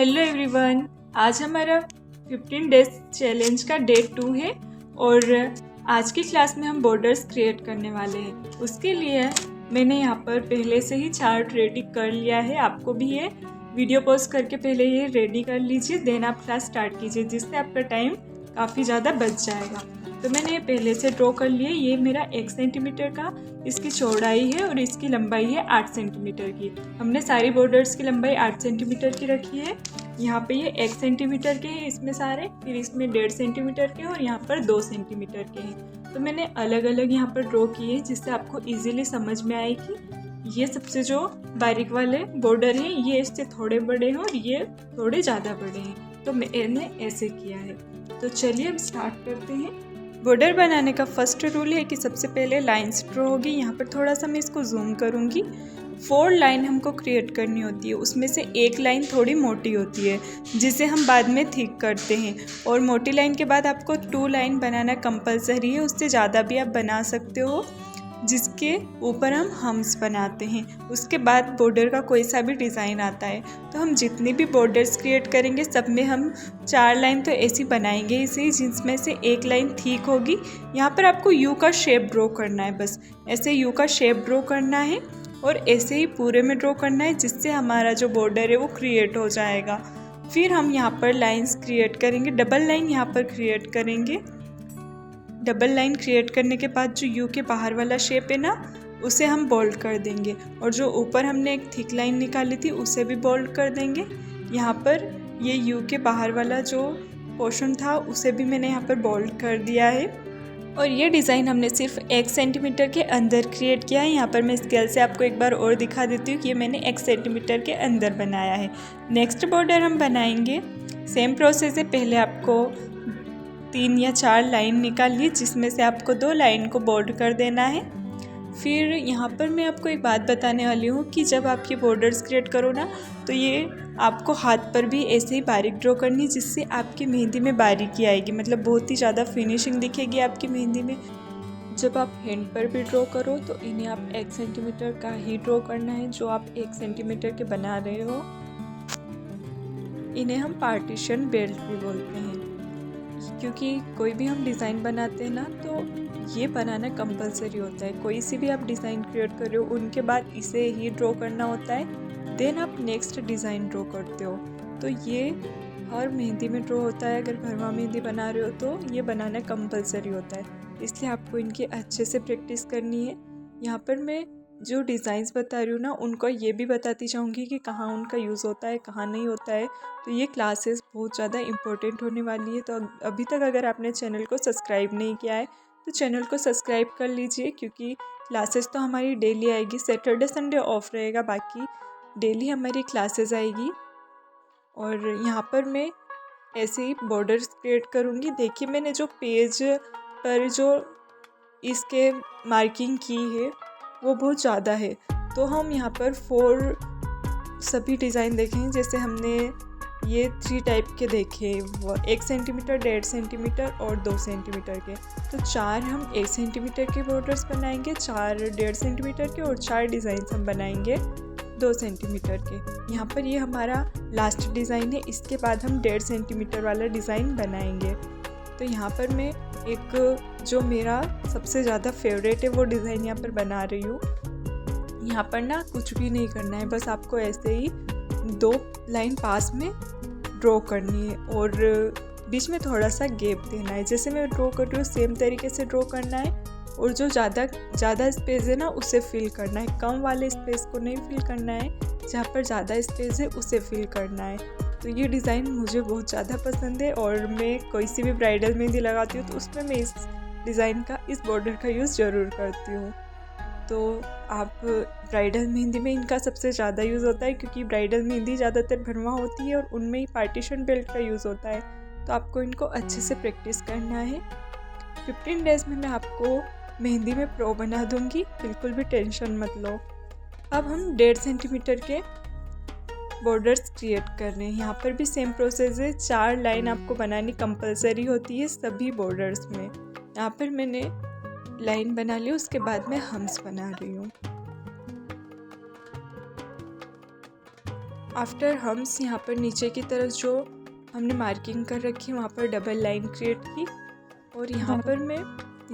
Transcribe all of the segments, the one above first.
Hello everyone, आज हमारा 15 days challenge का डे 2 है और आज की क्लास में हम बॉर्डर्स क्रिएट करने वाले हैं। उसके लिए मैंने यहाँ पर पहले से ही चार्ट रेडी कर लिया है। आपको भी ये वीडियो पॉज करके पहले ये रेडी कर लीजिए, देन आप क्लास स्टार्ट कीजिए, जिससे आपका टाइम काफ़ी ज़्यादा बच जाएगा। तो मैंने ये पहले से ड्रॉ कर लिए। ये मेरा 1 सेंटीमीटर का इसकी चौड़ाई है और इसकी लंबाई है 8 सेंटीमीटर की। हमने सारी बॉर्डर्स की लंबाई 8 सेंटीमीटर की रखी है। यहाँ पे ये 1 सेंटीमीटर के हैं इसमें सारे, फिर इसमें 1.5 सेंटीमीटर के और यहाँ पर 2 सेंटीमीटर के हैं। तो मैंने अलग अलग यहाँ पर ड्रॉ किए जिससे आपको ईजिली समझ में आए कि ये सबसे जो बारीक वाले बॉर्डर हैं ये इससे थोड़े बड़े हैं और ये थोड़े ज़्यादा बड़े हैं। तो मैंने ऐसे किया है। तो चलिए अब स्टार्ट करते हैं। बॉर्डर बनाने का फर्स्ट रूल है कि सबसे पहले लाइंस ड्रॉ होगी। यहाँ पर थोड़ा सा मैं इसको जूम करूँगी। 4 लाइन हमको क्रिएट करनी होती है, उसमें से एक लाइन थोड़ी मोटी होती है जिसे हम बाद में थिक करते हैं, और मोटी लाइन के बाद आपको 2 लाइन बनाना कंपलसरी है। उससे ज़्यादा भी आप बना सकते हो, जिसके ऊपर हम हम्स बनाते हैं। उसके बाद बॉर्डर का कोई सा भी डिज़ाइन आता है। तो हम जितनी भी बॉर्डर्स क्रिएट करेंगे सब में हम 4 लाइन तो ऐसी बनाएंगे इसे, जिसमें से एक लाइन ठीक होगी। यहाँ पर आपको यू का शेप ड्रॉ करना है, बस ऐसे यू का शेप ड्रॉ करना है और ऐसे ही पूरे में ड्रॉ करना है, जिससे हमारा जो बॉर्डर है वो क्रिएट हो जाएगा। फिर हम यहाँ पर लाइन्स क्रिएट करेंगे, डबल लाइन यहाँ पर क्रिएट करेंगे। डबल लाइन क्रिएट करने के बाद जो यू के बाहर वाला शेप है ना, उसे हम बोल्ड कर देंगे, और जो ऊपर हमने एक थिक लाइन निकाली थी उसे भी बोल्ड कर देंगे। यहाँ पर ये यू के बाहर वाला जो पोर्शन था उसे भी मैंने यहाँ पर बोल्ड कर दिया है। और ये डिज़ाइन हमने सिर्फ 1 सेंटीमीटर के अंदर क्रिएट किया है। यहाँ पर मैं स्केल से आपको एक बार और दिखा देती हूँ कि ये मैंने 1 सेंटीमीटर के अंदर बनाया है। नेक्स्ट बॉर्डर हम बनाएंगे, सेम प्रोसेस है। पहले आपको 3 या 4 लाइन निकालिए, जिसमें से आपको 2 लाइन को बोल्ड कर देना है। फिर यहाँ पर मैं आपको एक बात बताने वाली हूँ कि जब आप ये बॉर्डर्स क्रिएट करो ना, तो ये आपको हाथ पर भी ऐसे ही बारीक ड्रॉ करनी, जिससे आपकी मेहंदी में बारीकी आएगी, मतलब बहुत ही ज़्यादा फिनिशिंग दिखेगी आपकी मेहंदी में। जब आप हैंड पर भी ड्रॉ करो तो इन्हें आप 1 सेंटीमीटर का ही ड्रॉ करना है, जो आप 1 सेंटीमीटर के बना रहे हो। इन्हें हम पार्टीशन बेल्ट भी बोलते हैं, क्योंकि कोई भी हम डिज़ाइन बनाते हैं ना, तो ये बनाना कंपलसरी होता है। कोई सी भी आप डिज़ाइन क्रिएट कर रहे हो उनके बाद इसे ही ड्रॉ करना होता है, देन आप नेक्स्ट डिज़ाइन ड्रॉ करते हो। तो ये हर मेहंदी में ड्रॉ होता है। अगर भरवा मेहंदी बना रहे हो तो ये बनाना कंपलसरी होता है, इसलिए आपको इनकी अच्छे से प्रैक्टिस करनी है। यहाँ पर मैं जो डिज़ाइंस बता रही हूँ ना, उनको ये भी बताती जाऊँगी कि कहाँ उनका यूज़ होता है, कहाँ नहीं होता है। तो ये क्लासेस बहुत ज़्यादा इम्पोर्टेंट होने वाली है। तो अभी तक अगर आपने चैनल को सब्सक्राइब नहीं किया है तो चैनल को सब्सक्राइब कर लीजिए, क्योंकि क्लासेस तो हमारी डेली आएगी। सैटरडे संडे ऑफ रहेगा, बाकी डेली हमारी क्लासेस आएगी। और यहाँ पर मैं ऐसे ही बॉर्डर्स क्रिएट करूँगी। देखिए, मैंने जो पेज पर जो इसके मार्किंग की है वो बहुत ज़्यादा है। तो हम यहाँ पर 4 सभी डिज़ाइन देखेंगे। जैसे हमने ये 3 टाइप के देखे, 1 सेंटीमीटर, 1.5 सेंटीमीटर और 2 सेंटीमीटर के। तो 4 हम 1 सेंटीमीटर के बॉर्डर्स बनाएंगे, 4 1.5 सेंटीमीटर के, और 4 डिज़ाइन हम बनाएंगे 2 सेंटीमीटर के। यहाँ पर ये हमारा लास्ट डिज़ाइन है। इसके बाद हम 1.5 सेंटीमीटर वाला डिज़ाइन बनाएंगे। तो यहाँ पर मैं एक जो मेरा सबसे ज़्यादा फेवरेट है वो डिज़ाइन यहाँ पर बना रही हूँ। यहाँ पर ना कुछ भी नहीं करना है, बस आपको ऐसे ही 2 लाइन पास में ड्रॉ करनी है और बीच में थोड़ा सा गैप देना है। जैसे मैं ड्रॉ कर रही हूँ सेम तरीके से ड्रॉ करना है, और जो ज़्यादा स्पेस है ना उसे फिल करना है, कम वाले स्पेस को नहीं फिल करना है। जहाँ पर ज़्यादा स्पेस है उसे फिल करना है। तो ये डिज़ाइन मुझे बहुत ज़्यादा पसंद है, और मैं कोई सी भी ब्राइडल मेहंदी लगाती हूँ तो उसमें मैं इस डिज़ाइन का, इस बॉर्डर का यूज़ ज़रूर करती हूँ। तो आप ब्राइडल मेहंदी में इनका सबसे ज़्यादा यूज़ होता है, क्योंकि ब्राइडल मेहंदी ज़्यादातर भरवा होती है और उनमें ही पार्टीशन बेल्ट का यूज़ होता है। तो आपको इनको अच्छे से प्रैक्टिस करना है। 15 डेज़ में मैं आपको मेहंदी में प्रो बना दूँगी, बिल्कुल भी टेंशन मत लो। अब हम 1.5 सेंटीमीटर के बॉर्डर्स क्रिएट कर रहे हैं। यहाँ पर भी सेम प्रोसेस है, 4 लाइन आपको बनानी कंपलसरी होती है सभी बॉर्डर्स में। यहाँ पर मैंने लाइन बना ली, उसके बाद मैं हम्स बना रही हूँ। आफ्टर हम्स यहाँ पर नीचे की तरफ जो हमने मार्किंग कर रखी है वहाँ पर डबल लाइन क्रिएट की और यहाँ पर मैं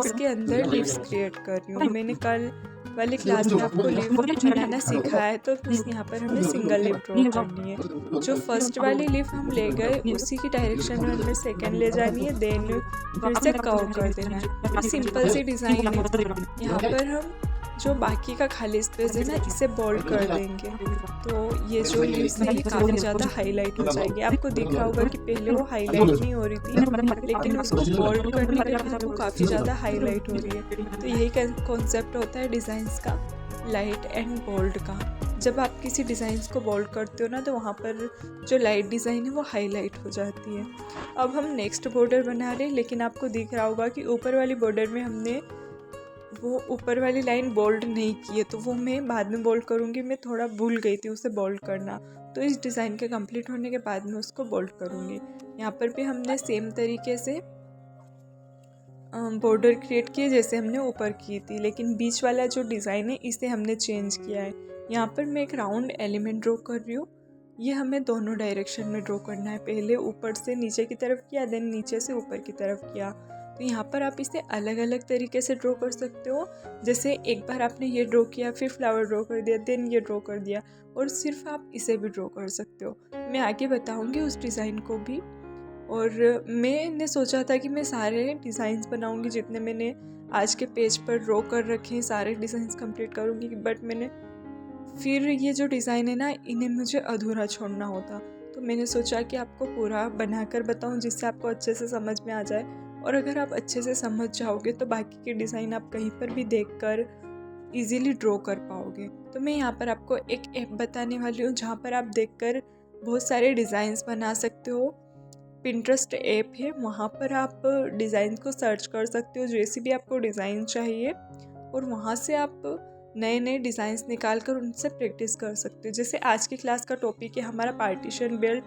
इसके अंदर लीव्स क्रिएट कर रही हूँ। मैंने कल वाली क्लास में आपको लीव बनाना सिखाया है, तो यहाँ पर हमें सिंगल लीव ड्रॉ करनी है। जो फर्स्ट वाली लीव हम ले गए उसी की डायरेक्शन में हमें सेकंड ले जानी है, देन फिर से कर्व कर देना है। ये सिंपल सी डिज़ाइन है। यहाँ पर हम जो बाकी का खाली स्पेस है ना इसे बोल्ड कर देंगे, तो ये जो लीव्स है ये काफ़ी ज़्यादा हाईलाइट हो जाएगी। आपको दिख रहा होगा कि पहले वो हाईलाइट नहीं हो रही थी, लेकिन उसको बोल्ड करने के बाद वो काफ़ी ज़्यादा हाईलाइट हो रही है। तो यही कॉन्सेप्ट होता है डिज़ाइंस का, लाइट एंड बोल्ड का। जब आप किसी डिज़ाइंस को बोल्ड करते हो ना तो वहाँ पर जो लाइट डिज़ाइन है वो हाईलाइट हो जाती है। अब हम नेक्स्ट बॉर्डर बना रहे हैं, लेकिन आपको दिख रहा होगा कि ऊपर वाली बॉर्डर में हमने वो ऊपर वाली लाइन बोल्ड नहीं की है, तो वो मैं बाद में बोल्ड करूँगी। मैं थोड़ा भूल गई थी उसे बोल्ड करना, तो इस डिज़ाइन के कंप्लीट होने के बाद में उसको बोल्ड करूँगी। यहाँ पर भी हमने सेम तरीके से बॉर्डर क्रिएट किए जैसे हमने ऊपर की थी, लेकिन बीच वाला जो डिज़ाइन है इसे हमने चेंज किया है। यहाँ पर मैं एक राउंड एलिमेंट ड्रॉ कर रही हूँ। ये हमें दोनों डायरेक्शन में ड्रॉ करना है, पहले ऊपर से नीचे की तरफ किया, देन नीचे से ऊपर की तरफ किया। तो यहाँ पर आप इसे अलग अलग तरीके से ड्रॉ कर सकते हो। जैसे एक बार आपने ये ड्रॉ किया, फिर फ्लावर ड्रॉ कर दिया, देन ये ड्रॉ कर दिया, और सिर्फ आप इसे भी ड्रॉ कर सकते हो। मैं आगे बताऊँगी उस डिज़ाइन को भी। और मैंने सोचा था कि मैं सारे डिज़ाइंस बनाऊंगी जितने मैंने आज के पेज पर ड्रॉ कर रखे हैं, सारे डिज़ाइंस कंप्लीट करूंगी, बट मैंने फिर ये जो डिज़ाइन है ना इन्हें मुझे अधूरा छोड़ना होता, तो मैंने सोचा कि आपको पूरा बनाकर बताऊं जिससे आपको अच्छे से समझ में आ जाए। और अगर आप अच्छे से समझ जाओगे तो बाकी के डिज़ाइन आप कहीं पर भी देखकर इजीली ड्रॉ कर पाओगे। तो मैं यहाँ पर आपको एक ऐप बताने वाली हूँ जहाँ पर आप देखकर बहुत सारे डिज़ाइंस बना सकते हो। पिंटरेस्ट ऐप है, वहाँ पर आप डिज़ाइन को सर्च कर सकते हो जैसी भी आपको डिज़ाइन चाहिए, और वहाँ से आप नए नए डिज़ाइंस निकाल कर उनसे प्रैक्टिस कर सकते हो। जैसे आज की क्लास का टॉपिक है हमारा पार्टीशन बेल्ट,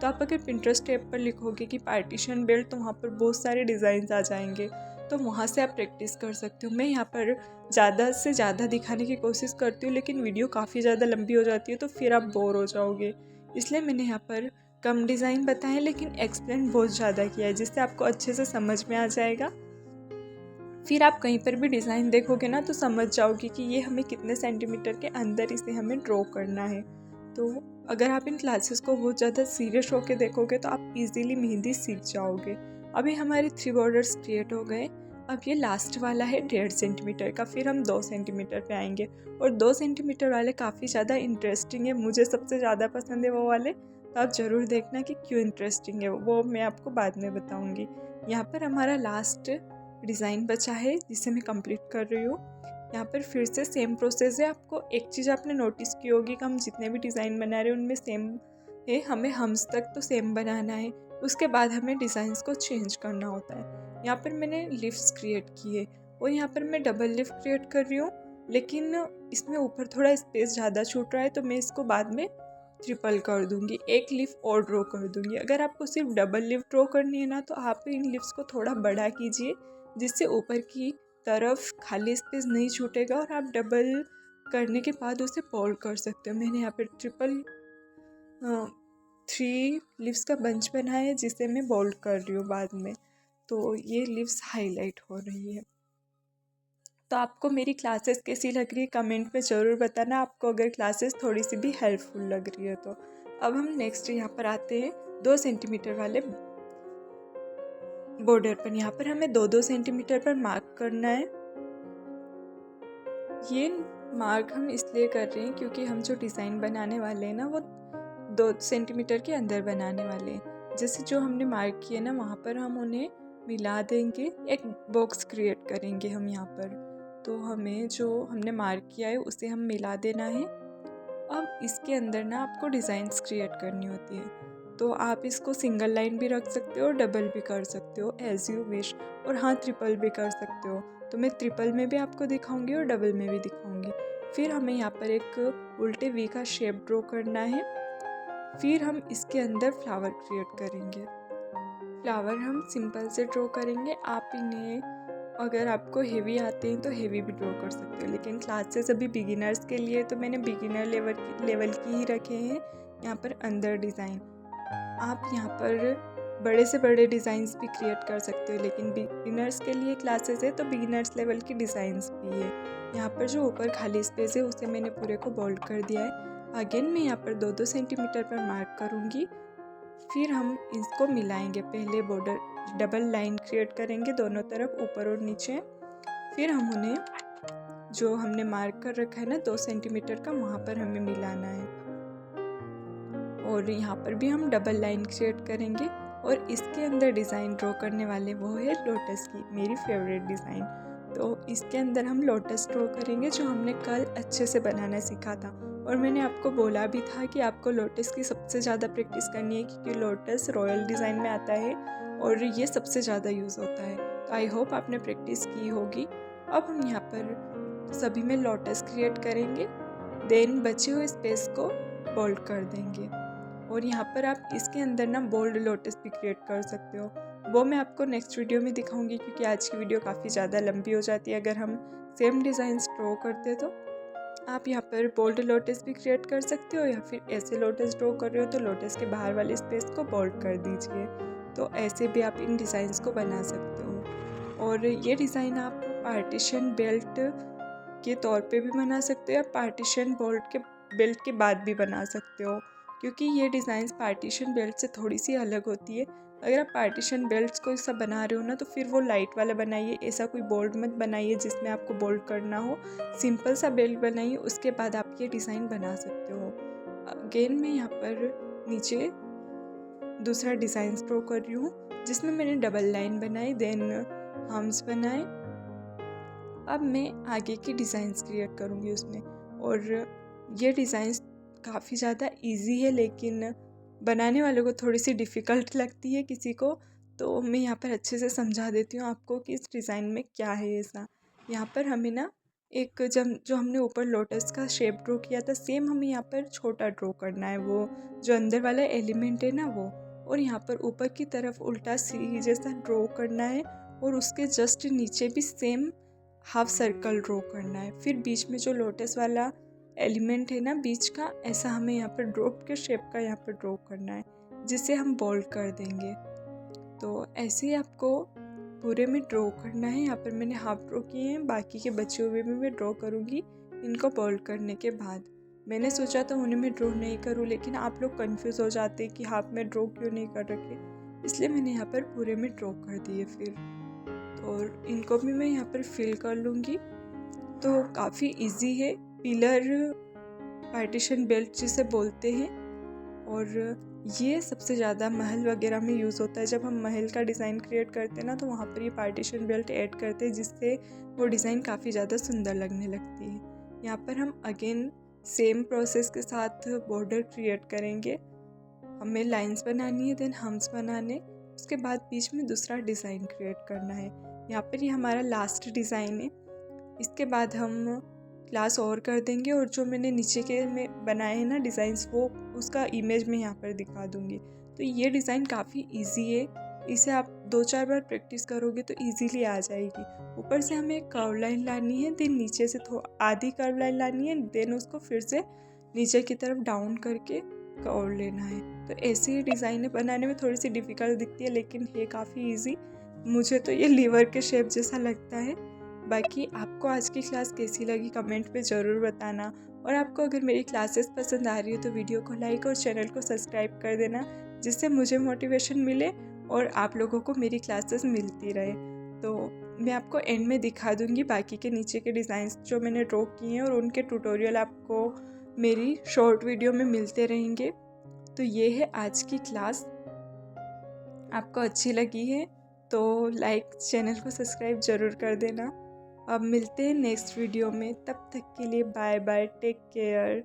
तो आप अगर पिंटरेस्ट ऐप पर लिखोगे कि पार्टीशन बेल्ट तो वहाँ पर बहुत सारे डिज़ाइंस आ जाएंगे, तो वहाँ से आप प्रैक्टिस कर सकते हो। मैं यहाँ पर ज़्यादा से ज़्यादा दिखाने की कोशिश करती हूँ, लेकिन वीडियो काफ़ी ज़्यादा लंबी हो जाती है तो फिर आप बोर हो जाओगे, इसलिए मैंने यहाँ पर कम डिज़ाइन बताएं लेकिन एक्सप्लेन बहुत ज़्यादा किया है, जिससे आपको अच्छे से समझ में आ जाएगा। फिर आप कहीं पर भी डिज़ाइन देखोगे ना तो समझ जाओगे कि ये हमें कितने सेंटीमीटर के अंदर इसे हमें ड्रॉ करना है। तो अगर आप इन क्लासेस को बहुत ज़्यादा सीरियस होकर देखोगे तो आप इजीली मेहंदी सीख जाओगे। अभी हमारे 3 बॉर्डर्स क्रिएट हो गए। अब ये लास्ट वाला है 1.5 सेंटीमीटर का, फिर हम 2 सेंटीमीटर पे आएंगे, और 2 सेंटीमीटर वाले काफ़ी ज़्यादा इंटरेस्टिंग है, मुझे सबसे ज़्यादा पसंद है वो वाले। तो आप ज़रूर देखना कि क्यों इंटरेस्टिंग है, वो मैं आपको बाद में बताऊँगी। यहाँ पर हमारा लास्ट डिज़ाइन बचा है जिसे मैं कंप्लीट कर रही हूँ। यहाँ पर फिर से सेम प्रोसेस है। आपको एक चीज़ आपने नोटिस की होगी कि हम जितने भी डिज़ाइन बना रहे हैं उनमें सेम है, हमें हम्स तक तो सेम बनाना है, उसके बाद हमें डिज़ाइंस को चेंज करना होता है। यहाँ पर मैंने लिफ्स क्रिएट किए और यहाँ पर मैं डबल लिफ्ट क्रिएट कर रही हूँ, लेकिन इसमें ऊपर थोड़ा स्पेस ज़्यादा छूट रहा है तो मैं इसको बाद में ट्रिपल कर दूंगी, एक लिफ और ड्रॉ कर दूंगी। अगर आपको सिर्फ डबल लिफ ड्रॉ करनी है ना तो आप इन लिफ्स को थोड़ा बड़ा कीजिए, जिससे ऊपर की तरफ खाली स्पेस नहीं छूटेगा और आप डबल करने के बाद उसे फोल्ड कर सकते हो। मैंने यहाँ पर 3 लिव्स का बंच बनाया है जिसे मैं बोल्ड कर रही हूँ बाद में, तो ये लिव्स हाईलाइट हो रही है। तो आपको मेरी क्लासेस कैसी लग रही है कमेंट में ज़रूर बताना, आपको अगर क्लासेस थोड़ी सी भी हेल्पफुल लग रही है तो। अब हम नेक्स्ट यहाँ पर आते हैं 2 सेंटीमीटर वाले बॉर्डर पर। यहाँ पर हमें 2-2 सेंटीमीटर पर मार्क करना है। ये मार्क हम इसलिए कर रहे हैं क्योंकि हम जो डिज़ाइन बनाने वाले हैं ना वो 2 सेंटीमीटर के अंदर बनाने वाले हैं। जैसे जो हमने मार्क किए ना वहाँ पर हम उन्हें मिला देंगे, एक बॉक्स क्रिएट करेंगे हम यहाँ पर। तो हमें जो हमने मार्क किया है उसे हम मिला देना है। अब इसके अंदर ना आपको डिज़ाइंस क्रिएट करनी होती है, तो आप इसको सिंगल लाइन भी रख सकते हो, डबल भी कर सकते हो एज यू विश, और हाँ ट्रिपल भी कर सकते हो। तो मैं ट्रिपल में भी आपको दिखाऊंगी और डबल में भी दिखाऊंगी। फिर हमें यहाँ पर एक उल्टे वी का शेप ड्रॉ करना है। फिर हम इसके अंदर फ्लावर क्रिएट करेंगे। फ्लावर हम सिंपल से ड्रॉ करेंगे। आप इन्हें अगर आपको हेवी आते हैं तो हेवी भी ड्रॉ कर सकते हो, लेकिन क्लासेस अभी बिगिनर्स के लिए तो मैंने बिगिनर लेवल की ही रखे हैं। यहाँ पर अंदर डिज़ाइन। आप यहाँ पर बड़े से बड़े डिज़ाइंस भी क्रिएट कर सकते हो, लेकिन बिगिनर्स के लिए क्लासेस है तो बिगिनर्स लेवल की डिज़ाइंस भी है। यहाँ पर जो ऊपर खाली स्पेस है उसे मैंने पूरे को बोल्ड कर दिया है। अगेन मैं यहाँ पर 2-2 सेंटीमीटर पर मार्क करूँगी, फिर हम इसको मिलाएंगे। पहले बॉर्डर डबल लाइन क्रिएट करेंगे दोनों तरफ, ऊपर और नीचे। फिर हम उन्हें जो हमने मार्क कर रखा है ना 2 सेंटीमीटर का, वहाँ पर हमें मिलाना है। और यहाँ पर भी हम डबल लाइन क्रिएट करेंगे और इसके अंदर डिज़ाइन ड्रॉ करने वाले वो है लोटस की, मेरी फेवरेट डिज़ाइन। तो इसके अंदर हम लोटस ड्रॉ करेंगे जो हमने कल अच्छे से बनाना सीखा था। और मैंने आपको बोला भी था कि आपको लोटस की सबसे ज़्यादा प्रैक्टिस करनी है, क्योंकि लोटस रॉयल डिज़ाइन में आता है और ये सबसे ज़्यादा यूज़ होता है। तो आई होप आपने प्रैक्टिस की होगी। अब हम यहाँ पर सभी में लोटस क्रिएट करेंगे, देन बचे हुए स्पेस को बोल्ड कर देंगे। और यहाँ पर आप इसके अंदर ना बोल्ड लोटस भी क्रिएट कर सकते हो, वो मैं आपको नेक्स्ट वीडियो में दिखाऊंगी, क्योंकि आज की वीडियो काफ़ी ज़्यादा लंबी हो जाती है अगर हम सेम डिज़ाइन ड्रॉ करते। तो आप यहाँ पर बोल्ड लोटस भी क्रिएट कर सकते हो, या फिर ऐसे लोटस ड्रॉ कर रहे हो तो लोटस के बाहर वाले स्पेस को बोल्ड कर दीजिए। तो ऐसे भी आप इन डिज़ाइंस को बना सकते हो। और ये डिज़ाइन आप पार्टीशन बेल्ट के तौर पे भी बना सकते हो, या पार्टीशन बेल्ट के बाद भी बना सकते हो, क्योंकि ये डिज़ाइंस पार्टीशन बेल्ट से थोड़ी सी अलग होती है। अगर आप पार्टीशन बेल्ट्स को ऐसा बना रहे हो ना, तो फिर वो लाइट वाला बनाइए, ऐसा कोई बोल्ड मत बनाइए जिसमें आपको बोल्ड करना हो। सिंपल सा बेल्ट बनाइए, उसके बाद आप ये डिज़ाइन बना सकते हो। अगेन मैं यहाँ पर नीचे दूसरा डिज़ाइन ड्रॉ कर रही हूँ, जिसमें मैंने डबल लाइन बनाई, देन हम्स बनाए। अब मैं आगे की डिज़ाइंस क्रिएट करूँगी उसमें। और ये डिज़ाइंस काफ़ी ज़्यादा इजी है, लेकिन बनाने वालों को थोड़ी सी डिफ़िकल्ट लगती है किसी को। तो मैं यहाँ पर अच्छे से समझा देती हूँ आपको कि इस डिज़ाइन में क्या है ऐसा। यहाँ पर हमें ना एक जो हमने ऊपर लोटस का शेप ड्रॉ किया था, सेम हमें यहाँ पर छोटा ड्रॉ करना है, वो जो अंदर वाला एलिमेंट है ना वो। और यहाँ पर ऊपर की तरफ उल्टा सी जैसा ड्रॉ करना है, और उसके जस्ट नीचे भी सेम हाफ सर्कल ड्रॉ करना है। फिर बीच में जो लोटस वाला एलिमेंट है ना बीच का, ऐसा हमें यहाँ पर ड्रॉप के शेप का यहाँ पर ड्रॉ करना है, जिसे हम बोल्ड कर देंगे। तो ऐसे ही आपको पूरे में ड्रॉ करना है। यहाँ पर मैंने हाफ ड्रॉ किए हैं, बाकी के बचे हुए भी मैं ड्रॉ करूँगी इनको बोल्ड करने के बाद। मैंने सोचा था उन्हें मैं ड्रॉ नहीं करूँ, लेकिन आप लोग कंफ्यूज हो जाते कि हाफ में ड्रॉ क्यों नहीं कर रखे, इसलिए मैंने यहाँ पर पूरे में ड्रॉ कर दिए। फिर और इनको भी मैं यहाँ पर फिल कर लूँगी। तो काफ़ी इजी है, पिलर पार्टीशन बेल्ट जिसे बोलते हैं। और ये सबसे ज़्यादा महल वगैरह में यूज़ होता है। जब हम महल का डिज़ाइन क्रिएट करते हैं ना, तो वहाँ पर ये पार्टीशन बेल्ट ऐड करते हैं, जिससे वो डिज़ाइन काफ़ी ज़्यादा सुंदर लगने लगती है। यहाँ पर हम अगेन सेम प्रोसेस के साथ बॉर्डर क्रिएट करेंगे। हमें लाइंस बनानी है, देन हम्स बनाने, उसके बाद बीच में दूसरा डिज़ाइन क्रिएट करना है। यहाँ पर ये हमारा लास्ट डिज़ाइन है। इसके बाद हम क्लास और कर देंगे, और जो मैंने नीचे के में बनाए हैं ना डिज़ाइंस, वो उसका इमेज में यहाँ पर दिखा दूँगी। तो ये डिज़ाइन काफ़ी इजी है, इसे आप 2-4 बार प्रैक्टिस करोगे तो इजीली आ जाएगी। ऊपर से हमें एक कर्व लाइन लानी है, देन नीचे से आधी कर्व लाइन लानी है, देन उसको फिर से नीचे की तरफ डाउन करके कर्व लेना है। तो ऐसे ही डिज़ाइनें बनाने में थोड़ी सी डिफ़िकल्ट दिखती है, लेकिन ये काफ़ी ईजी। मुझे तो ये लीवर के शेप जैसा लगता है। बाकी आपको आज की क्लास कैसी लगी कमेंट पे ज़रूर बताना। और आपको अगर मेरी क्लासेस पसंद आ रही हो तो वीडियो को लाइक और चैनल को सब्सक्राइब कर देना, जिससे मुझे मोटिवेशन मिले और आप लोगों को मेरी क्लासेस मिलती रहे। तो मैं आपको एंड में दिखा दूँगी बाकी के नीचे के डिज़ाइंस जो मैंने ड्रॉ किए हैं, और उनके ट्यूटोरियल आपको मेरी शॉर्ट वीडियो में मिलते रहेंगे। तो ये है आज की क्लास। आपको अच्छी लगी है तो लाइक, चैनल को सब्सक्राइब ज़रूर कर देना। अब मिलते हैं नेक्स्ट वीडियो में, तब तक के लिए बाय बाय, टेक केयर।